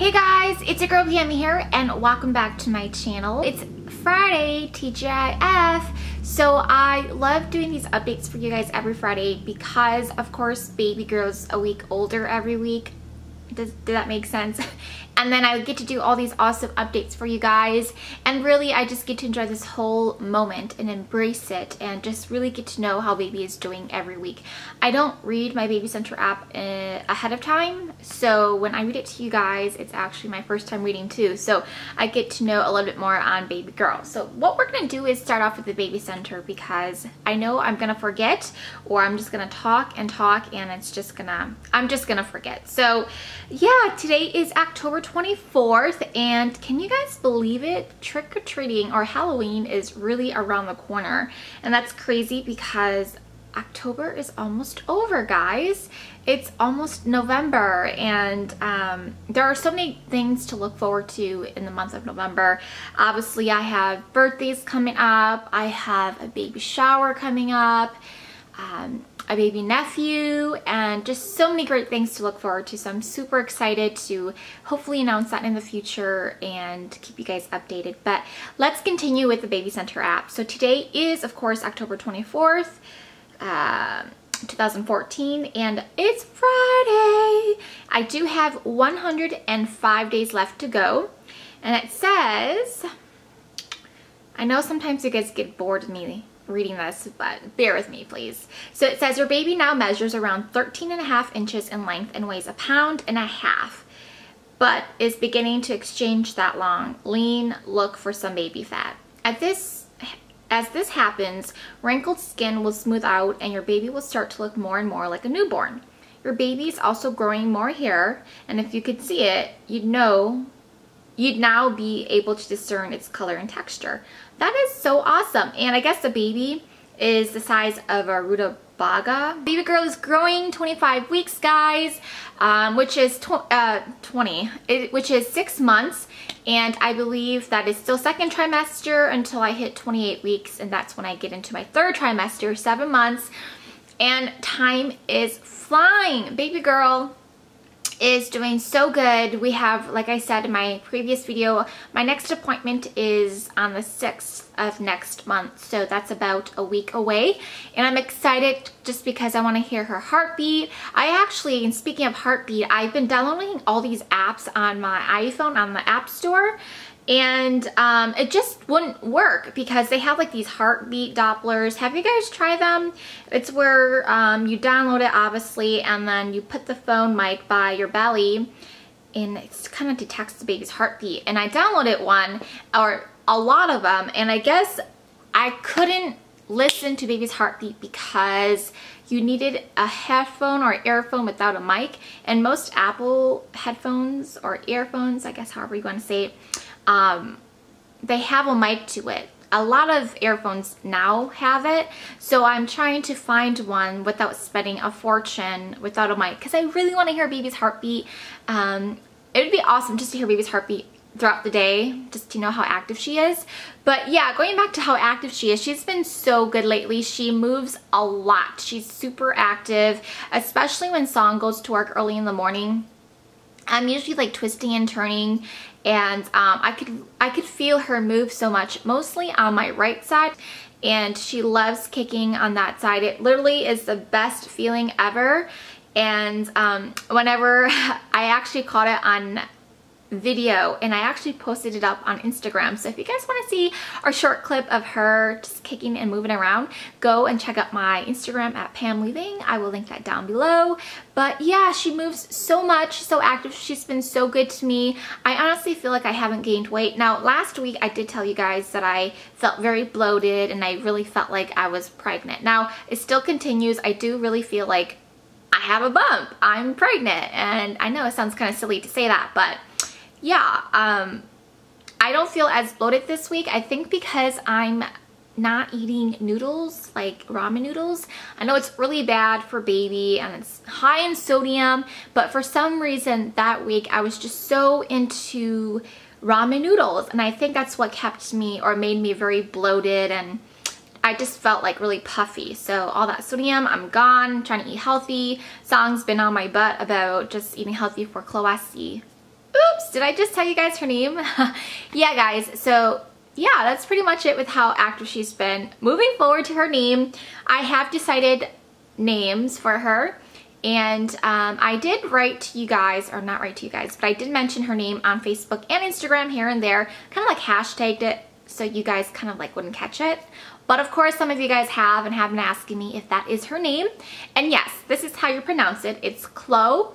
Hey guys, it's your girl PM here and welcome back to my channel. It's Friday, TGIF, so I love doing these updates for you guys every Friday because of course baby girl's a week older every week. Does that make sense? And then I get to do all these awesome updates for you guys, and really I just get to enjoy this whole moment and embrace it and just really get to know how baby is doing every week. I don't read my Baby Center app ahead of time, so when I read it to you guys, it's actually my first time reading too, so I get to know a little bit more on baby girl. So what we're gonna do is start off with the Baby Center because I know I'm gonna forget, or I'm just gonna talk and I'm just gonna forget. So yeah, today is October 24th, and can you guys believe it? Trick-or-treating or Halloween is really around the corner, and that's crazy because October is almost over, guys. It's almost November, and there are so many things to look forward to in the month of November. Obviously, I have birthdays coming up, I have a baby shower coming up, a baby nephew, and just so many great things to look forward to. So I'm super excited to hopefully announce that in the future and keep you guys updated. But let's continue with the Baby Center app. So today is of course October 24th, 2014, and it's Friday. I do have 105 days left to go, and it says, I know sometimes you guys get bored of me reading this, but bear with me please. So it says your baby now measures around 13.5 inches in length and weighs 1.5 pounds, but is beginning to exchange that long, lean look for some baby fat. As this happens, wrinkled skin will smooth out and your baby will start to look more and more like a newborn. Your baby is also growing more hair, and if you could see it, you'd now be able to discern its color and texture. That is so awesome. And I guess the baby is the size of a rutabaga. Baby girl is growing 25 weeks, guys, which is 6 months. And I believe that is still second trimester until I hit 28 weeks. And that's when I get into my third trimester, 7 months. And time is flying. Baby girl is doing so good. We have, like I said in my previous video, my next appointment is on the 6th of next month, so that's about a week away, and I'm excited just because I want to hear her heartbeat. And speaking of heartbeat, I've been downloading all these apps on my iPhone on the App Store, and it just wouldn't work because they have like these heartbeat Dopplers. Have you guys tried them? It's where you download it obviously, and then you put the phone mic by your belly and it kind of detects the baby's heartbeat. And I downloaded one, or a lot of them, and I guess I couldn't listen to baby's heartbeat because you needed a headphone or earphone without a mic, and most Apple headphones or earphones, I guess however you want to say it, they have a mic to it. A lot of earphones now have it, so I'm trying to find one without spending a fortune without a mic because I really want to hear baby's heartbeat. It would be awesome just to hear baby's heartbeat throughout the day, just to know how active she is. But yeah, going back to how active she is, she's been so good lately. She moves a lot. She's super active, especially when Song goes to work early in the morning. I'm usually like twisting and turning, and I could feel her move so much, mostly on my right side, and she loves kicking on that side. It literally is the best feeling ever. And whenever I actually caught it on video, and I actually posted it up on Instagram, so if you guys want to see our short clip of her just kicking and moving around, go and check out my Instagram at PamLeaving. I will link that down below. But yeah, she moves so much, so active. She's been so good to me. I honestly feel like I haven't gained weight. Now last week I did tell you guys that I felt very bloated and I really felt like I was pregnant. Now it still continues. I do really feel like I have a bump. I'm pregnant, and I know it sounds kind of silly to say that, but yeah, I don't feel as bloated this week. I think because I'm not eating noodles, like ramen noodles. I know it's really bad for baby and it's high in sodium, but for some reason that week I was just so into ramen noodles, and I think that's what kept me or made me very bloated, and I just felt like really puffy. So all that sodium, I'm gone, trying to eat healthy. Song's been on my butt about just eating healthy for Chloe. Oops, did I just tell you guys her name? Yeah, guys, so yeah, that's pretty much it with how active she's been. Moving forward to her name, I have decided names for her. And I did write to you guys, or not write to you guys, but I did mention her name on Facebook and Instagram here and there, kind of like hashtagged it so you guys kind of like wouldn't catch it. But of course, some of you guys have and have been asking me if that is her name. And yes, this is how you pronounce it. It's Chloe,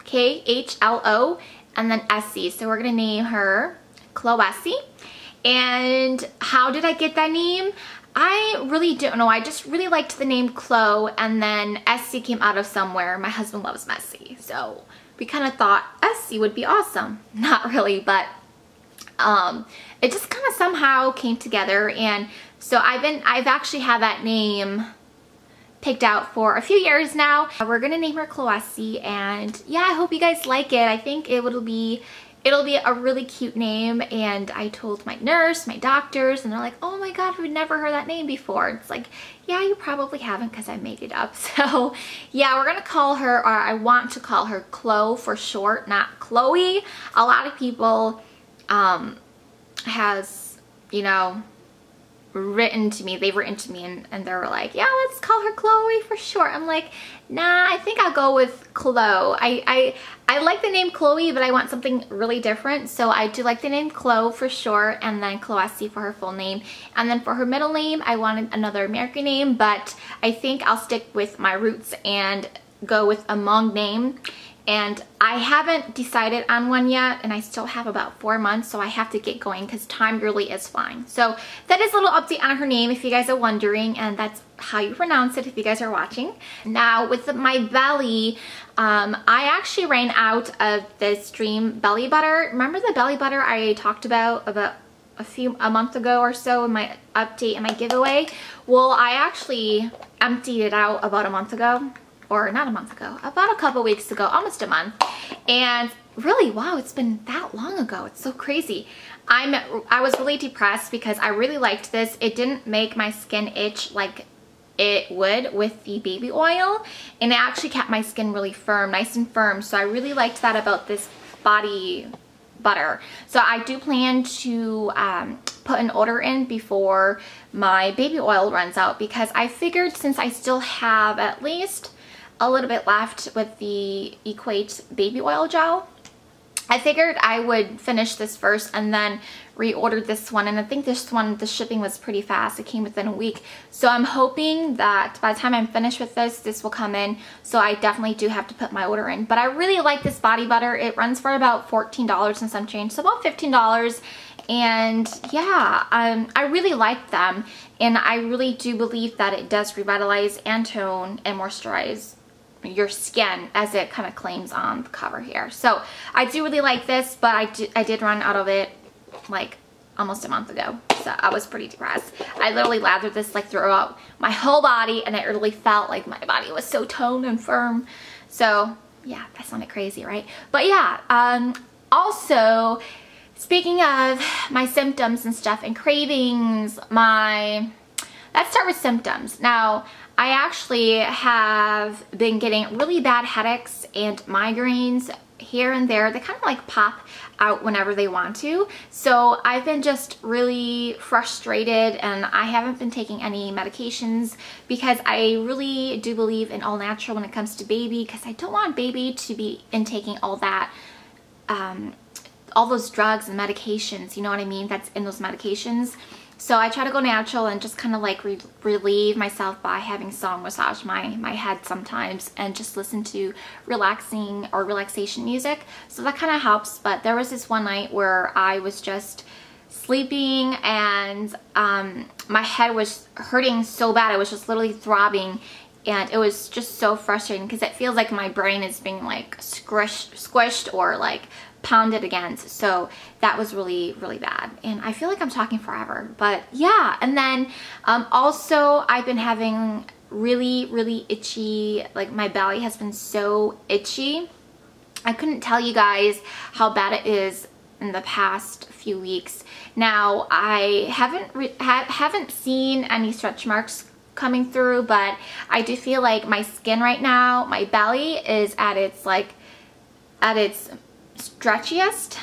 K-H-L-O, and then S-C. So we're gonna name her Chloe. And how did I get that name? I really don't know. I just really liked the name Chloe, and then SC came out of somewhere. My husband loves messy, so we kind of thought SC would be awesome. Not really, but it just kind of somehow came together. And so I've actually had that name picked out for a few years now. We're gonna name her Chloe, and yeah, I hope you guys like it. I think it'll be a really cute name. And I told my nurse, my doctors, and they're like, oh my god, we've never heard that name before. It's like, yeah, you probably haven't because I made it up. So yeah, we're gonna call her, or I want to call her Chloe for short, not Chloe. A lot of people has, you know, they've written to me and they were like, yeah, let's call her Chloe for short. I'm like, nah, I think I'll go with Chloe. I like the name Chloe, but I want something really different. So I do like the name Chloe for short, and then Chloe for her full name. And then for her middle name, I wanted another American name, but I think I'll stick with my roots and go with a Hmong name. And I haven't decided on one yet, and I still have about 4 months, so I have to get going because time really is flying. So that is a little update on her name if you guys are wondering, and that's how you pronounce it if you guys are watching. Now with my belly, I actually ran out of this Dream belly butter. Remember the belly butter I talked about a month ago or so in my update and my giveaway? Well, I actually emptied it out about a month ago. Or not a month ago, about a couple weeks ago, almost a month. And really, wow, it's been that long ago. It's so crazy. I was really depressed because I really liked this. It didn't make my skin itch like it would with the baby oil, and it actually kept my skin really firm, nice and firm. So I really liked that about this body butter. So I do plan to put an order in before my baby oil runs out, because I figured since I still have at least a little bit left with the Equate baby oil gel, I figured I would finish this first and then reorder this one. And I think this one, the shipping was pretty fast. It came within a week. So I'm hoping that by the time I'm finished with this will come in. So I definitely do have to put my order in. But I really like this body butter. It runs for about $14 and some change, so about $15. And yeah, I really like them. And I really do believe that it does revitalize and tone and moisturize your skin, as it kind of claims on the cover here. So I do really like this, but I did run out of it like almost a month ago. So I was pretty depressed. I literally lathered this like throughout my whole body, and it really felt like my body was so toned and firm. So yeah, that sounded crazy, right? But yeah, also speaking of my symptoms and stuff and cravings, let's start with symptoms. Now, I actually have been getting really bad headaches and migraines here and there. They kind of like pop out whenever they want to. So I've been just really frustrated, and I haven't been taking any medications because I really do believe in all natural when it comes to baby, because I don't want baby to be intaking all that, all those drugs and medications, you know what I mean, that's in those medications. So I try to go natural and just kind of like relieve myself by having song massage my head sometimes, and just listen to relaxing or relaxation music. So that kind of helps. But there was this one night where I was just sleeping, and my head was hurting so bad. I was just literally throbbing, and it was just so frustrating because it feels like my brain is being like squished or like pounded against. So that was really, really bad. And I feel like I'm talking forever, but yeah. And then also I've been having really, really itchy, like my belly has been so itchy. I couldn't tell you guys how bad it is in the past few weeks. Now, I haven't seen any stretch marks coming through, but I do feel like my skin right now, my belly is at its stretchiest,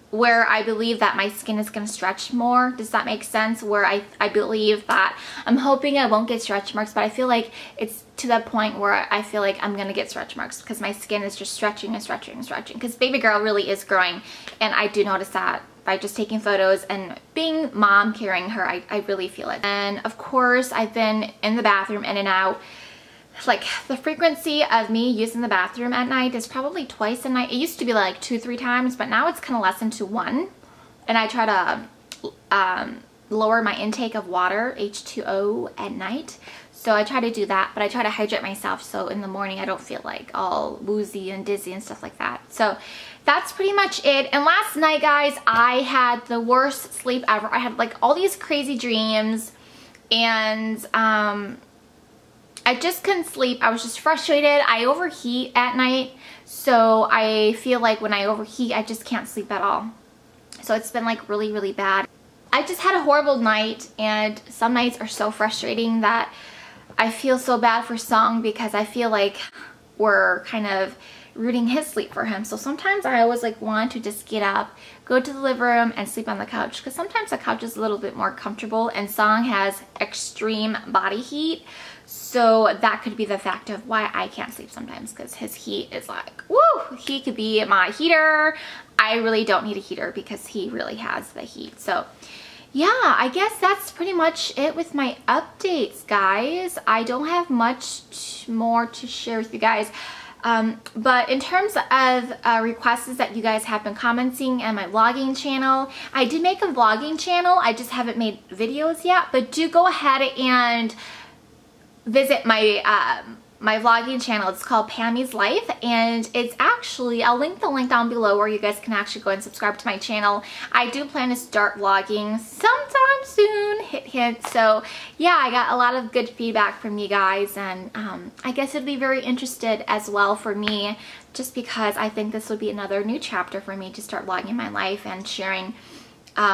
where I believe that my skin is going to stretch more. Does that make sense? Where I believe that I'm hoping I won't get stretch marks, but I feel like it's to that point where I feel like I'm going to get stretch marks because my skin is just stretching and stretching and stretching, because baby girl really is growing, and I do notice that by just taking photos and being mom carrying her. I really feel it. And of course, I've been in the bathroom in and out. Like, the frequency of me using the bathroom at night is probably twice a night. It used to be like 2-3 times, but now it's kind of lessened to 1. And I try to lower my intake of water, H2O, at night. So I try to do that, but I try to hydrate myself so in the morning I don't feel like all woozy and dizzy and stuff like that. So that's pretty much it. And last night, guys, I had the worst sleep ever. I had like all these crazy dreams, and I just couldn't sleep. I was just frustrated. I overheat at night, so I feel like when I overheat, I just can't sleep at all. So it's been like really, really bad. I just had a horrible night, and some nights are so frustrating that I feel so bad for Song, because I feel like we're kind of rooting his sleep for him. So sometimes I always like want to just get up, go to the living room, and sleep on the couch, because sometimes the couch is a little bit more comfortable, and Song has extreme body heat. So that could be the fact of why I can't sleep sometimes, because his heat is like, woo, he could be my heater. I really don't need a heater because he really has the heat. So yeah, I guess that's pretty much it with my updates, guys. I don't have much more to share with you guys. But in terms of requests that you guys have been commenting on my vlogging channel, I did make a vlogging channel. I just haven't made videos yet, but do go ahead and visit my my vlogging channel. It's called Pammy's Life, and it's actually, I'll link the link down below where you guys can actually go and subscribe to my channel. I do plan to start vlogging sometime soon, hint. So yeah, I got a lot of good feedback from you guys, and I guess it'd be very interested as well for me, just because I think this would be another new chapter for me to start vlogging my life and sharing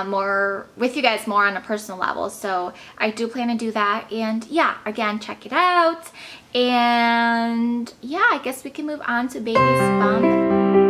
more with you guys, more on a personal level. So I do plan to do that, and yeah, again, check it out. And yeah, I guess we can move on to baby's bum.